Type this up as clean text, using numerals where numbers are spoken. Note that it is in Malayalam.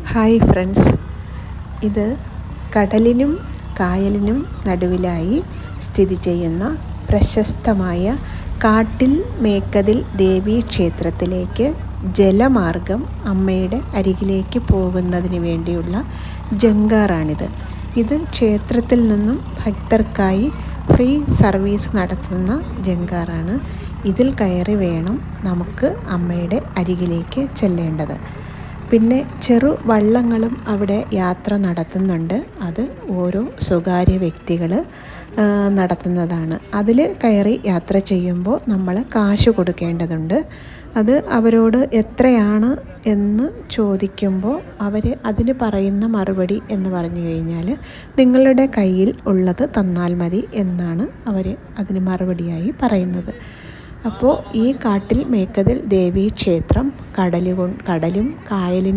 ഹായ് ഫ്രണ്ട്സ്, ഇത് കടലിനും കായലിനും നടുവിലായി സ്ഥിതി ചെയ്യുന്ന പ്രശസ്തമായ കാട്ടിൽ മേക്കതിൽ ദേവീ ക്ഷേത്രത്തിലേക്ക് ജലമാർഗം അമ്മയുടെ അരികിലേക്ക് പോകുന്നതിന് വേണ്ടിയുള്ള ജങ്കാറാണിത്. ഇത് ക്ഷേത്രത്തിൽ നിന്നും ഭക്തർക്കായി ഫ്രീ സർവീസ് നടത്തുന്ന ജങ്കാറാണ്. ഇതിൽ കയറി വേണം നമുക്ക് അമ്മയുടെ അരികിലേക്ക് ചെല്ലേണ്ടത്. പിന്നെ ചെറു വള്ളങ്ങളും അവിടെ യാത്ര നടത്തുന്നുണ്ട്. അത് ഓരോ സ്വകാര്യ വ്യക്തികൾ നടത്തുന്നതാണ്. അതിൽ കയറി യാത്ര ചെയ്യുമ്പോൾ നമ്മൾ കാശ് കൊടുക്കേണ്ടതുണ്ട്. അത് അവരോട് എത്രയാണ് എന്ന് ചോദിക്കുമ്പോൾ അവർ അതിന് പറയുന്ന മറുപടി എന്ന് പറഞ്ഞു കഴിഞ്ഞാൽ നിങ്ങളുടെ കയ്യിൽ ഉള്ളത് തന്നാൽ മതി എന്നാണ് അവർ അതിന് മറുപടിയായി പറയുന്നത്. അപ്പോൾ ഈ കാട്ടിൽ മേക്കതിൽ ദേവീ ക്ഷേത്രം കടലും കായലിനും